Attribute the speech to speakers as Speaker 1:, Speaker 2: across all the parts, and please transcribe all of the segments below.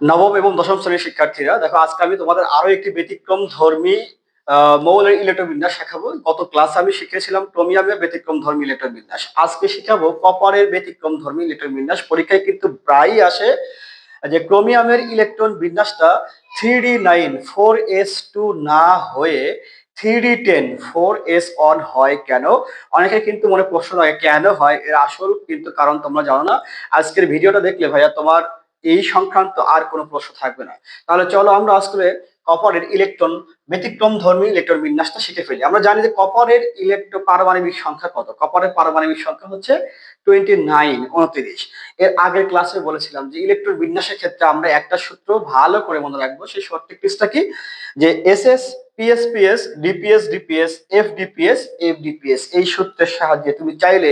Speaker 1: নবম এবং দশম শ্রেণীর শিক্ষার্থীরা দেখো, আজকে আমি তোমাদের আরো একটি ব্যতিক্রম ধর্মী মৌলের ইলেকট্রোবিন্যাস শেখাবো। গত ক্লাসে আমি শিখেছিলাম ক্রোমিয়ামের ব্যতিক্রম ধর্মী ইলেকট্রোবিন্যাস। আজকে শিখাবো কপারের ব্যতিক্রম ধর্মী ইলেকট্রোবিন্যাস। পরীক্ষায় কিন্তু প্রায়ই আসে যে ক্রোমিয়ামের ইলেকট্রন বিন্যাসটা 3d9 4s2 না হয়ে 3d10 4s1 হয় কেন? অনেকে কিন্তু মনে প্রশ্ন থাকে কেন হয়, এর আসল কিন্তু কারণ তোমরা জানো না। আজকের ভিডিওটা দেখলে ভাইয়া তোমার এই সংক্রান্ত আর কোনো প্রশ্ন থাকবে না। তাহলে চলো আমরা আজকে কপারের ইলেকট্রন ব্যতিক্রম ধর্মী ইলেকট্রন বিন্যাসটা শিখে ফেলি। আমরা জানি যে কপারের পারমাণবিক সংখ্যা কত। কপারের পারমাণবিক সংখ্যা হচ্ছে 29। এর আগের ক্লাসে বলেছিলাম যে ইলেকট্রন বিন্যাসের ক্ষেত্রে আমরা একটা সূত্র ভালো করে মনে রাখবো। সেই সূত্রটা কি? যে S S PS PS DPS DPS FDPS FDPS. এই সূত্রের সাহায্যে তুমি চাইলে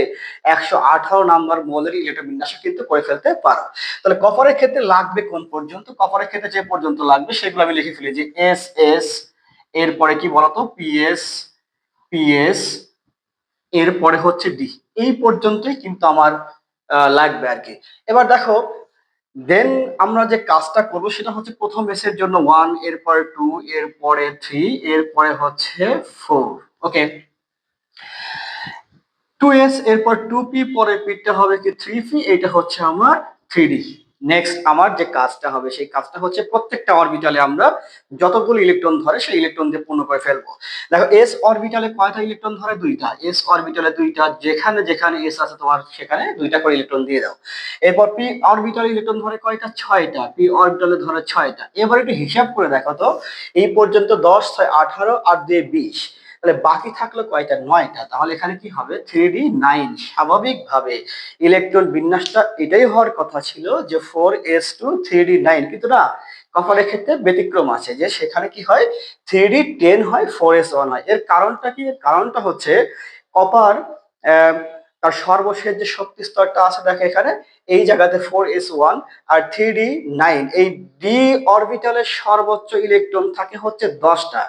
Speaker 1: 118 নাম্বার মৌলের ইলেকট্রন বিন্যাস কিন্তু করে ফেলতে পারো। তাহলে কপারের ক্ষেত্রে লাগবে কোন পর্যন্ত? কপারের ক্ষেত্রে যে পর্যন্ত লাগবে সেগুলো আমি লিখে ফেলি, যে এস এস, এরপরে কি বলতো পিএস পিএস, এরপরে হচ্ছে ডি। এই পর্যন্তই কিন্তু আমার লাগবে আর কি। এবার দেখো, দেন আমরা যে কাজটা করব সেটা হচ্ছে প্রথম এর জন্য 1, এরপরে 2, এরপরে 3, এরপরে হচ্ছে 4। ওকে, 2s, এরপর 2p, পরের পিঠটা হবে কি 3p, এটা হচ্ছে আমার 3d। নেক্সট আমার যে কাজটা হবে সেই কাজটা হচ্ছে প্রত্যেকটা অরবিটালে আমরা যতগুলো ইলেকট্রন ধরে সেই ইলেকট্রন দিয়ে পূর্ণ করে ফেলবো। দেখো, এস অরবিটালে কয়টা ইলেকট্রন ধরে? দুইটা। এস অরবিটালে দুইটা, যেখানে যেখানে এস আছে তোমার সেখানে দুইটা করে ইলেকট্রন দিয়ে দাও। এরপর পি অরবিটালে ইলেকট্রন ধরে কয়টা? 6টা। পি অরবিটালে ধরে 6টা। এবার একটু হিসাব করে দেখো তো, এই পর্যন্ত 10, 6, 18 আর 2, 20, তাহলে বাকি থাকলো কয়টা? 9টা। তাহলে এখানে কি হবে? 3d9। স্বাভাবিকভাবে ইলেকট্রন বিন্যাসটা এটাই হওয়ার কথা ছিল যে 4s2 3d9, কিন্তু না, কপারের ক্ষেত্রে ব্যতিক্রম আছে, যে সেখানে কি হয় 3d10 হয় 4s1 হয়। এর কারণটা কি? এর কারণটা হচ্ছে কপার তার সর্বশেষ যে শক্তি স্তরটা আছে দেখো এখানে, এই জায়গাতে 4s1 আর 3d9, এই ডি অরবিটালের সর্বোচ্চ ইলেকট্রন থাকে হচ্ছে 10টা।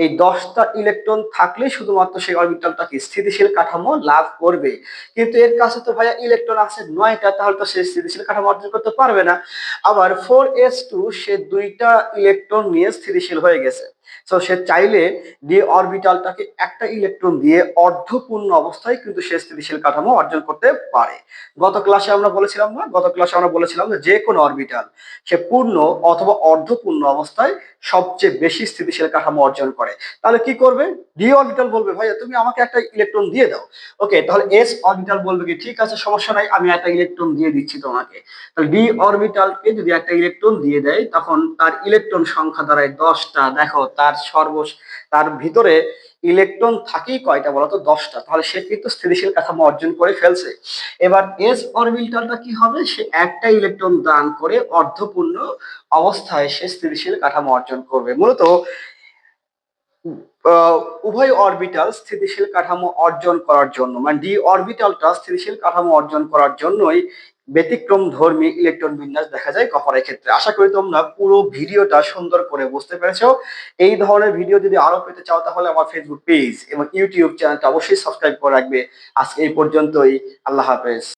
Speaker 1: এই 10টা ইলেকট্রন থাকলেই শুধুমাত্র সেই অরবিটালটা কি স্থিতিশীল কাঠামো লাভ করবে। কিন্তু এর কাছে তো ভাইয়া ইলেকট্রন আছে 9টা, তাহলে তো সে স্থিতিশীল কাঠামো অর্জন করতে পারবে না। আবার 4s2 সে 2টা ইলেকট্রন নিয়ে স্থিতিশীল হয়ে গেছে। সো সে চাইলে ডি অরবিটালটাকে একটা ইলেকট্রন দিয়ে অর্ধপূর্ণ অবস্থায় কিন্তু সে স্থিতিশীল কাঠামো অর্জন করতে পারে। গত ক্লাসে আমরা বলেছিলাম যে কোনো অরবিটাল সে পূর্ণ অথবা অর্ধপূর্ণ অবস্থায় সবচেয়ে বেশি স্থিতিশীল কাঠামো অর্জন করে। তাহলে কি করবে? ডি অরবিটাল বলবে ভাইয়া তুমি আমাকে একটা ইলেকট্রন দিয়ে দাও। ওকে, তাহলে এস অরবিটাল বলবে কি ঠিক আছে, সমস্যা নাই, আমি একটা ইলেকট্রন দিয়ে দিচ্ছি তোমাকে। তাহলে ডি অরবিটালকে যদি একটা ইলেকট্রন দিয়ে দেয় তখন তার ইলেকট্রন সংখ্যা দাঁড়ায় 10টা। দেখো, তার ভিতরে ইলেকট্রন থাকেই কয়টা বলতো? 10টা। তাহলে সে কিন্তু স্থিতিশীল কাঠামো অর্জন করে ফেলছে। এবার এস অরবিটালটা কি হবে? সে একটা ইলেকট্রন দান করে অর্ধপূর্ণ অবস্থায় সে স্থিতিশীল কাঠামো অর্জন করবে। মূলত আহ, উভয় অরবিটাল স্থিতিশীল কাঠামো অর্জন করার জন্য, মানে ডি অরবিটালটা স্থিতিশীল কাঠামো অর্জন করার জন্যই ব্যতিক্রম ধর্মী ইলেকট্রন বিন্যাস দেখা যায় কপারের ক্ষেত্রে। আশা করি তোমরা পুরো ভিডিওটা সুন্দর করে বুঝতে পেরেছো। এই ধরনের ভিডিও যদি আরো পেতে চাও তাহলে আমার ফেসবুক পেজ এবং ইউটিউব চ্যানেলটা অবশ্যই সাবস্ক্রাইব করে রাখবে। আজকে এই পর্যন্তই। আল্লাহ হাফেজ।